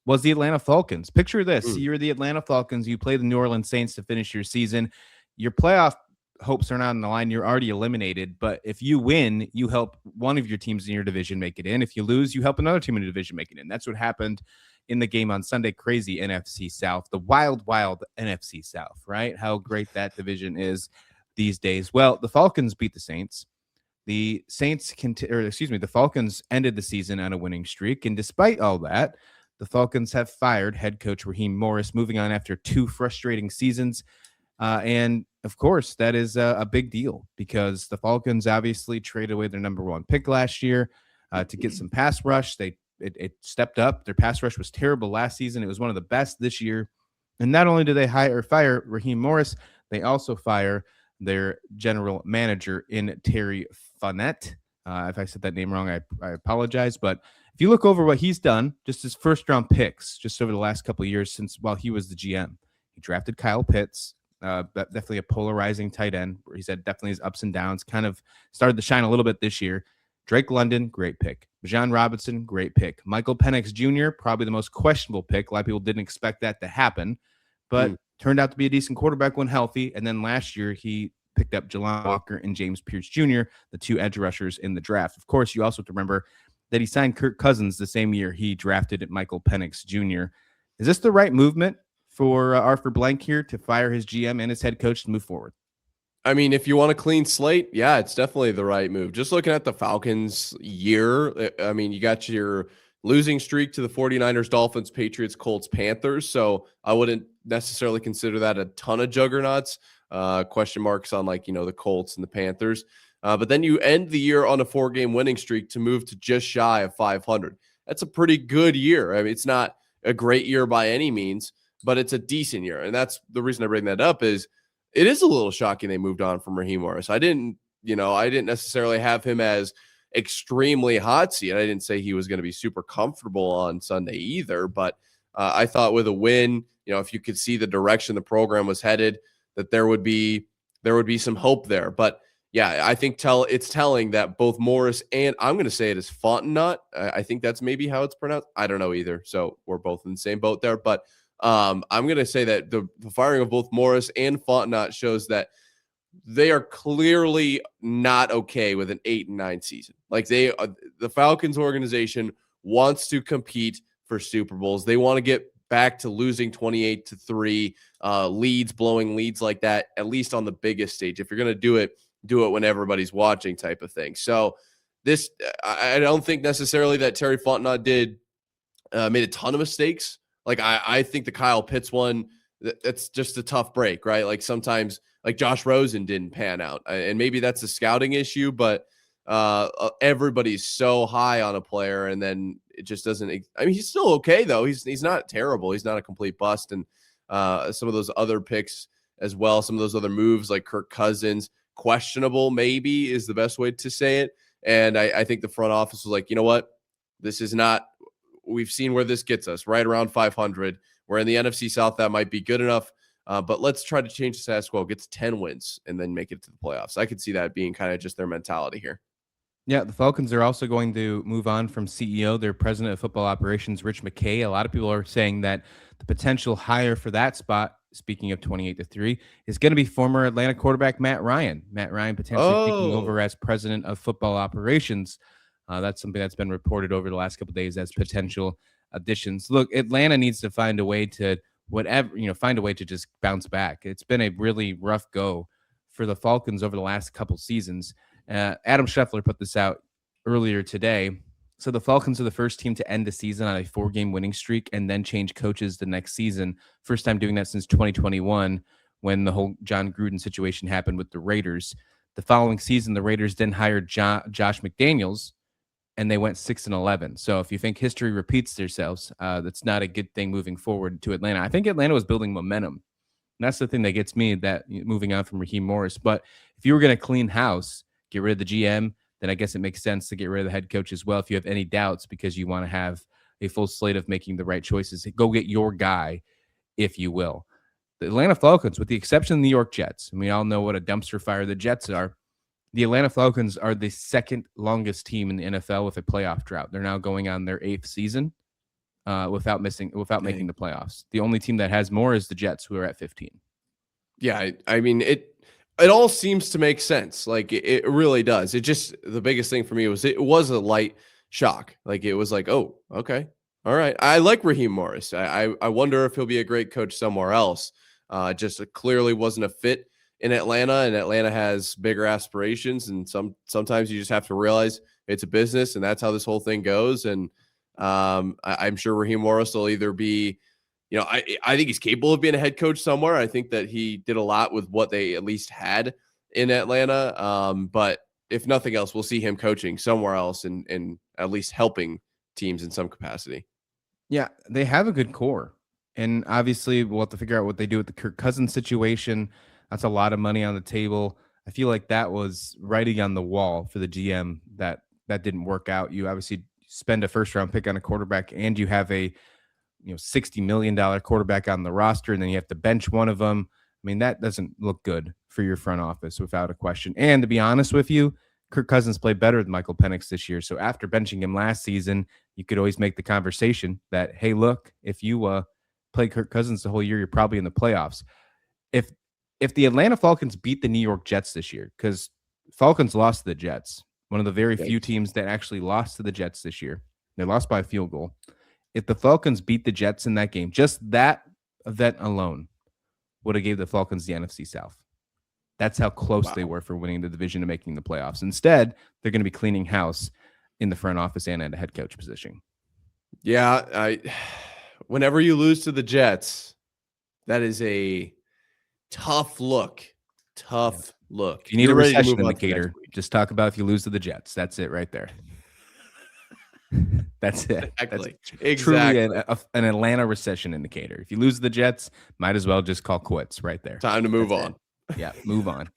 was the Atlanta Falcons. Picture this. Mm. You're the Atlanta Falcons. You play the New Orleans Saints to finish your season. Your playoff hopes are not on the line. You're already eliminated. But if you win, you help one of your teams in your division make it in. If you lose, you help another team in the division make it in. That's what happened in the game on Sunday. Crazy NFC South, the wild, wild NFC South, right? How great that division is these days. Well, the Falcons beat the Saints. The Falcons ended the season on a winning streak. And despite all that, the Falcons have fired head coach Raheem Morris, moving on after 2 frustrating seasons. And of course, that is a big deal because the Falcons obviously traded away their number 1 pick last year to get some pass rush. It stepped up. Their pass rush was terrible last season. It was one of the best this year. And not only do they fire Raheem Morris, they also fire their general manager in Terry Fontenot. If I said that name wrong, I apologize. But if you look over what he's done, just his first-round picks, just over the last couple of years while he was the GM, he drafted Kyle Pitts, definitely a polarizing tight end. Where he's had definitely his ups and downs, kind of started to shine a little bit this year. Drake London, great pick. Bijan Robinson, great pick. Michael Penix Jr., probably the most questionable pick. A lot of people didn't expect that to happen, but turned out to be a decent quarterback when healthy. And then last year, he picked up Jelani Walker and James Pierce Jr., the 2 edge rushers in the draft. Of course, you also have to remember that he signed Kirk Cousins the same year he drafted Michael Penix Jr. Is this the right movement for Arthur Blank here to fire his GM and his head coach to move forward? I mean, if you want a clean slate, yeah, it's definitely the right move. Just looking at the Falcons year, I mean, you got your losing streak to the 49ers, Dolphins, Patriots, Colts, Panthers. So I wouldn't necessarily consider that a ton of juggernauts. Question marks on the Colts and the Panthers. But then you end the year on a 4-game winning streak to move to just shy of 500. That's a pretty good year. I mean, it's not a great year by any means, but it's a decent year. And that's the reason I bring that up is it is a little shocking they moved on from Raheem Morris. I didn't necessarily have him as extremely hot seat. I didn't say he was going to be super comfortable on Sunday either, but I thought with a win, if you could see the direction the program was headed, that there would be some hope there. But yeah, I think it's telling that both Morris and I'm going to say it is Fontenot. I think that's maybe how it's pronounced. I don't know either. So we're both in the same boat there. But I'm going to say that the firing of both Morris and Fontenot shows that they are clearly not okay with an 8-9 season. The Falcons organization wants to compete for Super Bowls. They want to get back to losing 28-3 blowing leads like that, at least on the biggest stage. If you're going to do it when everybody's watching type of thing. So this, I don't think necessarily that Terry Fontenot made a ton of mistakes. I think the Kyle Pitts one, that's just a tough break, right? Sometimes Josh Rosen didn't pan out, and maybe that's a scouting issue, but everybody's so high on a player and then it just doesn't. I mean, he's still okay though. He's not terrible. He's not a complete bust. And some of those other picks as well, some of those other moves like Kirk Cousins, questionable maybe is the best way to say it. And I think the front office was like, you know what, this is not. We've seen where this gets us, right around 500. We're in the NFC South. That might be good enough. But let's try to change the status quo, get to 10 wins, and then make it to the playoffs. I could see that being kind of just their mentality here. Yeah, the Falcons are also going to move on from CEO, their president of football operations, Rich McKay. A lot of people are saying that the potential hire for that spot, speaking of 28-3, is going to be former Atlanta quarterback Matt Ryan. Matt Ryan potentially taking over as president of football operations. That's something that's been reported over the last couple of days as potential additions. Look, Atlanta needs to find a way to just bounce back. It's been a really rough go for the Falcons over the last couple seasons. Adam Scheffler put this out earlier today. So the Falcons are the first team to end the season on a 4-game winning streak and then change coaches the next season. First time doing that since 2021 when the whole John Gruden situation happened with the Raiders. The following season, the Raiders then hired Josh McDaniels, and they went 6-11. So if you think history repeats themselves, that's not a good thing moving forward to Atlanta. I think Atlanta was building momentum. And that's the thing that gets me, that moving on from Raheem Morris. But if you were going to clean house, get rid of the GM, then I guess it makes sense to get rid of the head coach as well if you have any doubts, because you want to have a full slate of making the right choices. Go get your guy, if you will. The Atlanta Falcons, with the exception of the New York Jets, and we all know what a dumpster fire the Jets are, the Atlanta Falcons are the second longest team in the NFL with a playoff drought. They're now going on their 8th season. without making the playoffs. The only team that has more is the Jets, who are at 15. Yeah, I mean it all seems to make sense. Like it really does. It just, the biggest thing for me was it was a light shock. Like it was like, oh, okay. All right. I like Raheem Morris. I wonder if he'll be a great coach somewhere else. Just clearly wasn't a fit in Atlanta, and Atlanta has bigger aspirations, and sometimes you just have to realize it's a business, and that's how this whole thing goes. And I'm sure Raheem Morris will either be, I think he's capable of being a head coach somewhere. I think that he did a lot with what they at least had in Atlanta. But if nothing else, we'll see him coaching somewhere else and at least helping teams in some capacity. Yeah, they have a good core. And obviously, we'll have to figure out what they do with the Kirk Cousins situation. That's a lot of money on the table. I feel like that was writing on the wall for the GM that didn't work out. You obviously spend a first round pick on a quarterback, and you have a $60 million quarterback on the roster, and then you have to bench one of them. I mean, that doesn't look good for your front office without a question. And to be honest with you, Kirk Cousins played better than Michael Penix this year. So after benching him last season, you could always make the conversation that, hey, look, if you play Kirk Cousins the whole year, you're probably in the playoffs. If the Atlanta Falcons beat the New York Jets this year, because Falcons lost to the Jets, one of the very few teams that actually lost to the Jets this year. They lost by a field goal. If the Falcons beat the Jets in that game, just that event alone would have gave the Falcons the NFC South. That's how close they were for winning the division and making the playoffs. Instead, they're going to be cleaning house in the front office and at a head coach position. Yeah, whenever you lose to the Jets, that is a tough look. Look. If you need a recession indicator, just talk about if you lose to the Jets. That's it right there. That's it. Exactly. That's truly an Atlanta recession indicator. If you lose to the Jets, might as well just call quits right there. Time to move on. Yeah, move on.